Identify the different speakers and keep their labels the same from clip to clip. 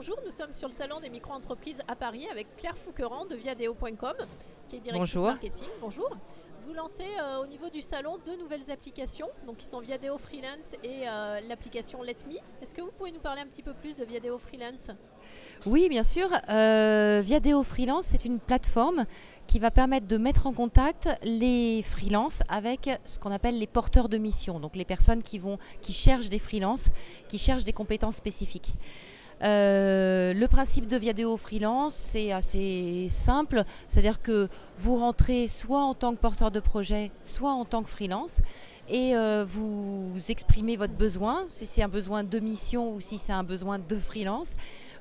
Speaker 1: Bonjour, nous sommes sur le salon des micro-entreprises à Paris avec Claire Fouqueran de Viadeo.com qui est directrice marketing. Bonjour. Vous lancez au niveau du salon 2 nouvelles applications, donc qui sont Viadeo Freelance et l'application Let Me. Est-ce que vous pouvez nous parler un petit peu plus de Viadeo Freelance ?
Speaker 2: Oui, bien sûr. Viadeo Freelance, c'est une plateforme qui va permettre de mettre en contact les freelances avec ce qu'on appelle les porteurs de mission, donc les personnes qui cherchent des freelances, qui cherchent des compétences spécifiques. Le principe de Viadeo Freelance, c'est assez simple, c'est-à-dire que vous rentrez soit en tant que porteur de projet, soit en tant que freelance, et vous exprimez votre besoin, si c'est un besoin de mission ou si c'est un besoin de freelance.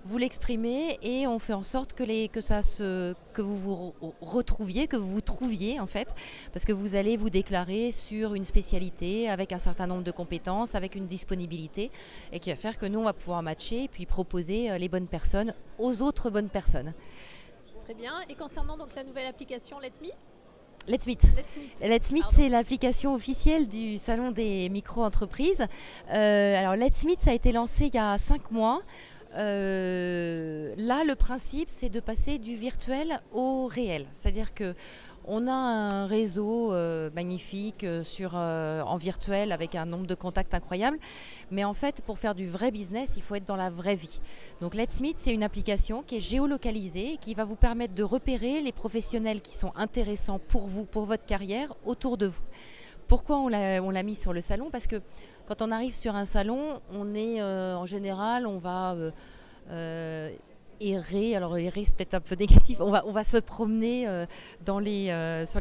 Speaker 2: Vous l'exprimez et on fait en sorte que vous vous retrouviez, que vous vous trouviez en fait, parce que vous allez vous déclarer sur une spécialité avec un certain nombre de compétences, avec une disponibilité, et qui va faire que nous on va pouvoir matcher et puis proposer les bonnes personnes aux autres bonnes personnes.
Speaker 1: Très bien. Et concernant donc la nouvelle application Let Me ?
Speaker 2: Let's Meet. C'est l'application officielle du salon des micro-entreprises. Alors Let's Meet, ça a été lancé il y a 5 mois. Là, le principe, c'est de passer du virtuel au réel. C'est-à-dire qu'on a un réseau magnifique en virtuel avec un nombre de contacts incroyable. Mais en fait, pour faire du vrai business, il faut être dans la vraie vie. Donc Let's Meet, c'est une application qui est géolocalisée et qui va vous permettre de repérer les professionnels qui sont intéressants pour vous, pour votre carrière, autour de vous. Pourquoi on l'a mis sur le salon ? Parce que quand on arrive sur un salon, on est en général, on va errer. Alors errer, c'est peut-être un peu négatif. On va se promener sur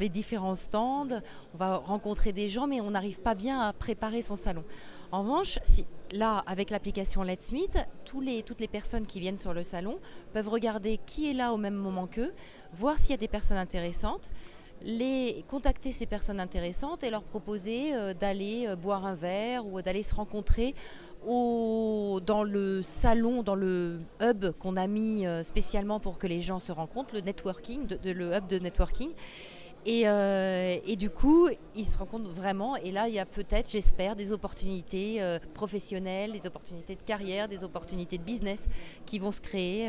Speaker 2: les différents stands. On va rencontrer des gens, mais on n'arrive pas bien à préparer son salon. En revanche, là, avec l'application Let's Meet, toutes les personnes qui viennent sur le salon peuvent regarder qui est là au même moment qu'eux, voir s'il y a des personnes intéressantes, contacter ces personnes intéressantes et leur proposer d'aller boire un verre ou d'aller se rencontrer dans le salon, dans le hub qu'on a mis spécialement pour que les gens se rencontrent, le networking, le hub de networking. Et du coup, ils se rencontrent vraiment. Et là, il y a peut-être, j'espère, des opportunités professionnelles, des opportunités de carrière, des opportunités de business qui vont se créer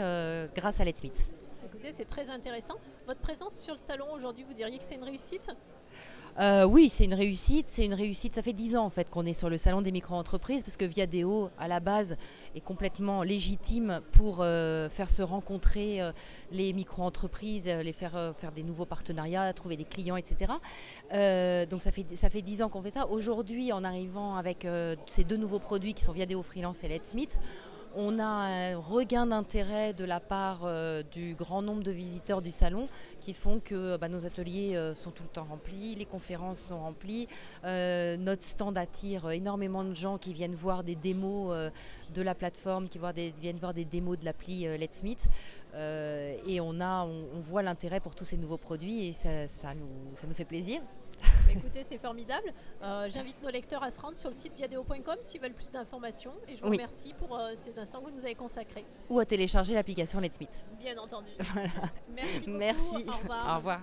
Speaker 2: grâce à Let's Meet.
Speaker 1: Écoutez, c'est très intéressant. Votre présence sur le salon aujourd'hui, vous diriez que c'est une réussite ?
Speaker 2: Oui, c'est une réussite. Ça fait 10 ans en fait qu'on est sur le salon des micro-entreprises parce que Viadeo, à la base, est complètement légitime pour faire se rencontrer les micro-entreprises, les faire des nouveaux partenariats, trouver des clients, etc. Donc ça fait 10 ans qu'on fait ça. Aujourd'hui, en arrivant avec ces 2 nouveaux produits qui sont Viadeo Freelance et Let's Meet, on a un regain d'intérêt de la part du grand nombre de visiteurs du salon qui font que nos ateliers sont tout le temps remplis, les conférences sont remplies, notre stand attire énormément de gens qui viennent voir des démos de la plateforme, qui viennent voir des démos de l'appli Let's Meet. Et on voit l'intérêt pour tous ces nouveaux produits et ça nous fait plaisir.
Speaker 1: Écoutez, c'est formidable. J'invite nos lecteurs à se rendre sur le site viadeo.com s'ils veulent plus d'informations. Et je vous remercie pour ces instants que vous nous avez consacrés.
Speaker 2: Ou à télécharger l'application Let's Meet.
Speaker 1: Bien entendu.
Speaker 2: Voilà.
Speaker 1: Merci beaucoup.
Speaker 2: Merci.
Speaker 1: Au revoir.
Speaker 2: Au revoir.